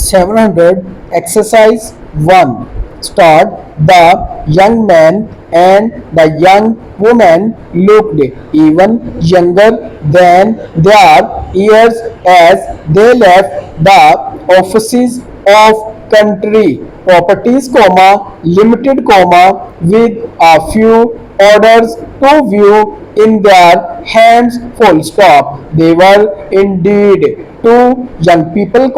700. Exercise 1. Start. The young man and the young woman looked even younger than their years as they left the offices of country properties, limited, with a few orders to view in their hands, full stop. They were indeed two young people,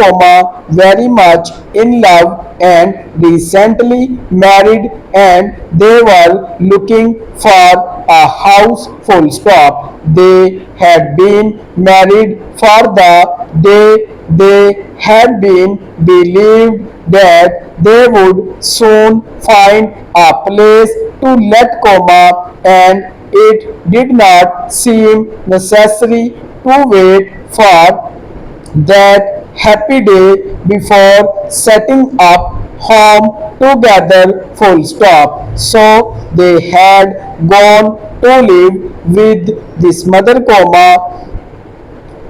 very much in love and recently married, and they were looking for a house, full stop. They had been married for the day they had been believed that they would soon find a place to let, and it did not seem necessary to wait for that happy day before setting up home together, full stop. So they had gone to live with this mother,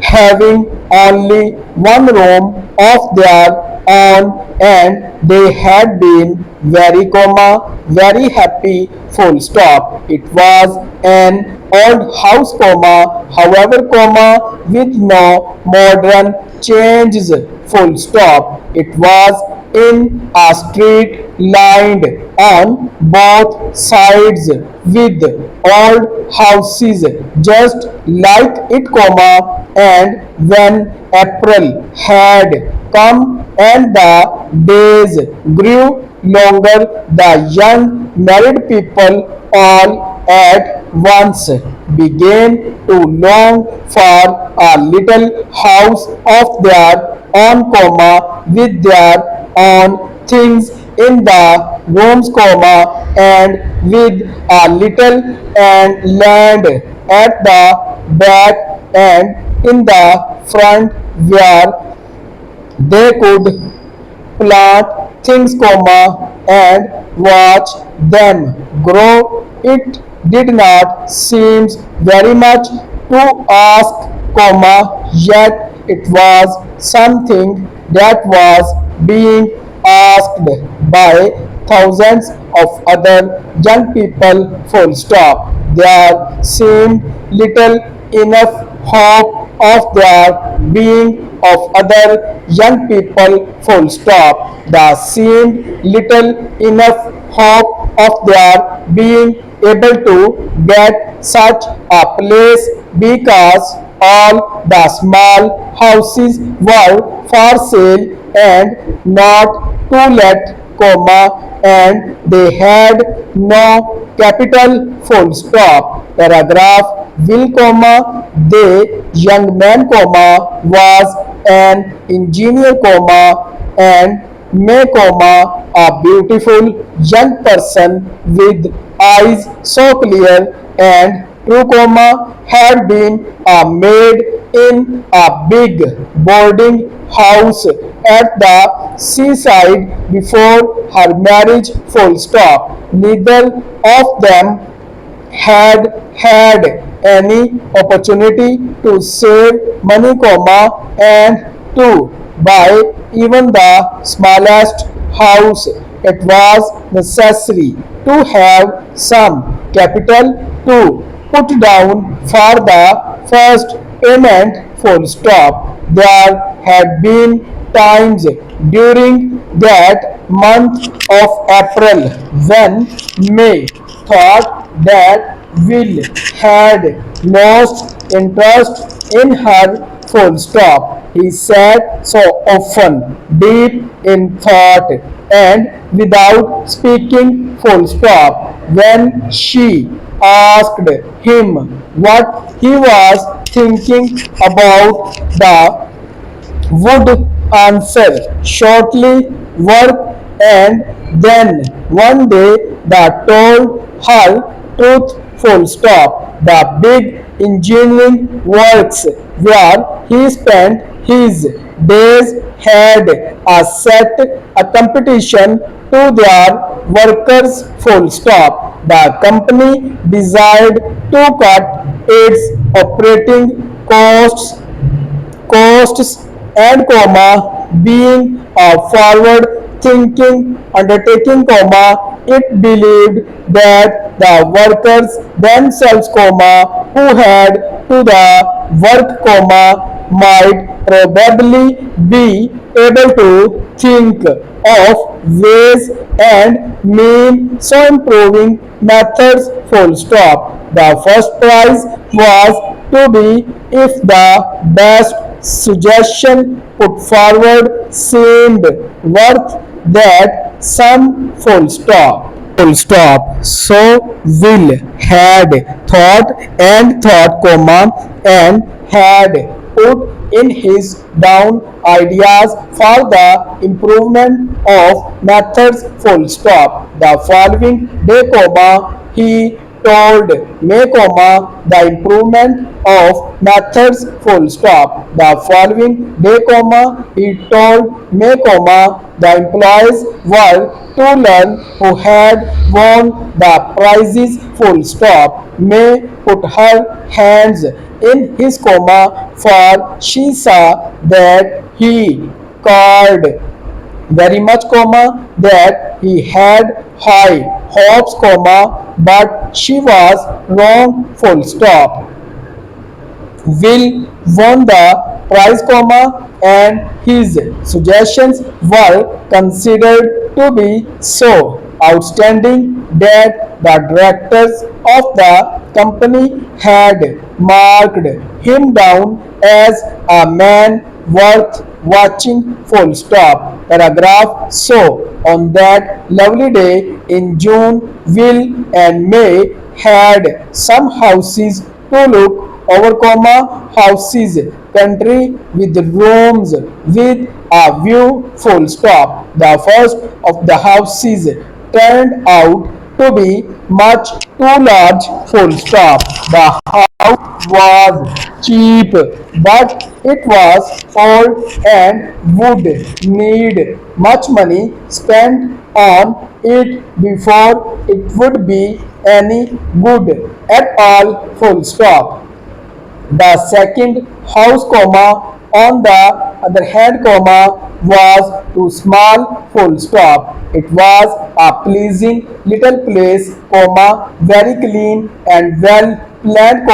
having only one room of their own, and they had been very, very happy, full stop. It was an old house, however, with no modern changes, full stop. It was in a street lined on both sides with old houses just like it, and when April had come and the days grew longer, the young married people all at once began to long for a little house of their own, with their own things in the rooms, and with a little and land at the back and in the front where they could plant things, and watch them grow. It did not seem very much to ask, yet it was something that was being asked by thousands of other young people, full stop. There seemed little enough hope of there being of other young people, full stop. There seemed little enough hope of their being able to get such a place because all the small houses were for sale and not to let, and they had no capital, full stop. Paragraph will, the young man, was an engineer, and may, a beautiful young person with eyes so clear and true, had been a maid in a big boarding house at the seaside before her marriage, full stop. Neither of them had had any opportunity to save money, and to buy even the smallest house. It was necessary to have some capital to put down for the first payment, full stop. There had been times during that month of April when May thought that Will had lost interest in her, full stop. He sat so often deep in thought and without speaking, full stop, when she asked him what he was thinking about, the would answer shortly, work, and then one day the told her truth, full stop. The big engineering works where he spent his days had a set a competition to their workers, full stop. The company desired to cut its operating costs and, being a forward-thinking undertaking, it believed that the workers themselves, who had to the work, might probably be able to think of ways and means so improving methods, full stop. The first prize was to be if the best suggestion put forward seemed worth that sum, full stop. Full stop. So Will had thought and thought, and had put in his down ideas for the improvement of methods, full stop. The following day, he told me, the improvement of methods, full stop. The following day, he told me, the employees were to learn who had won the prizes, full stop. May put her hands in his, for she saw that he cared very much, that he had high hopes, but she was wrong, full stop. Will won the prize, and his suggestions were considered to be so outstanding that the directors of the company had marked him down as a man worth watching, full stop. Paragraph. So on that lovely day in June, Will and May had some houses to look over, houses country with rooms with a view, full stop. The first of the houses turned out to be much too large, full stop. The house was cheap, but it was old and would need much money spent on it before it would be any good at all, full stop. The second house, on the other hand, was too small, full stop. It was a pleasing little place, very clean and well planned,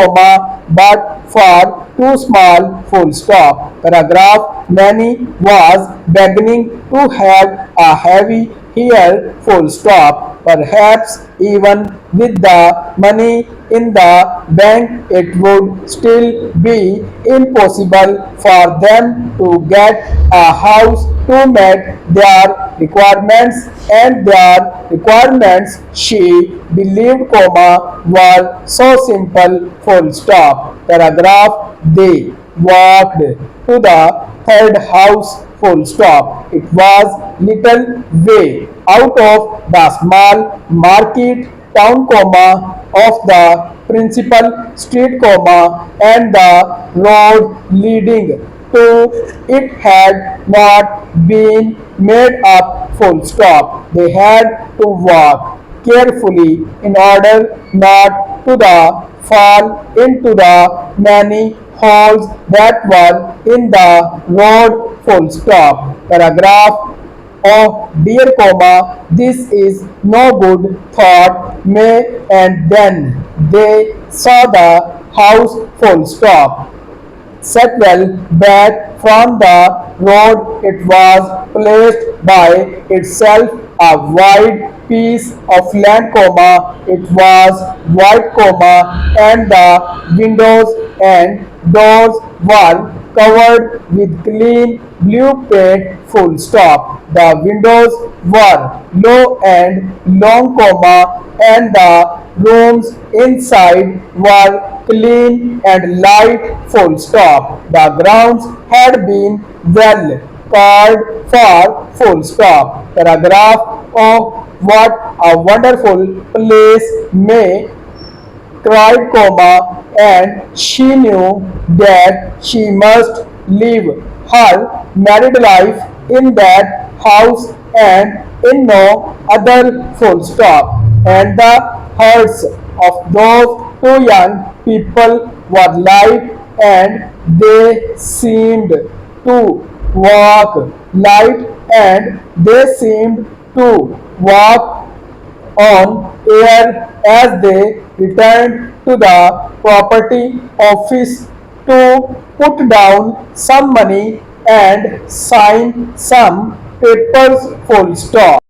but far too small, full stop. Paragraph. Nanny was beginning to have a heavy here, full stop. Perhaps even with the money in the bank, it would still be impossible for them to get a house to meet their requirements, and their requirements, she believed, were so simple, full stop. Paragraph. They walked to the third house, full stop. It was little way out of the small market town, of the principal street, and the road leading to it had not been made up, full stop. They had to walk carefully in order not to fall into the many holes that were in the road, full stop. Paragraph. Oh dear, this is no good, thought May, and then they saw the house, full stop. Set well back from the road, it was placed by itself, a wide piece of land, it was white, and the windows and doors were covered with clean blue paint, full stop. The windows were low and long, and the rooms inside were clean and light, full stop. The grounds had been well cared for, full stop. Paragraph. Oh, what a wonderful place, May cried, and she knew that she must live her married life in that house and in no other, full stop. And the hearts of those two young people were light, and they seemed to walk light and they seemed to walk on air as they returned to the property office to put down some money and sign some papers. Full stop.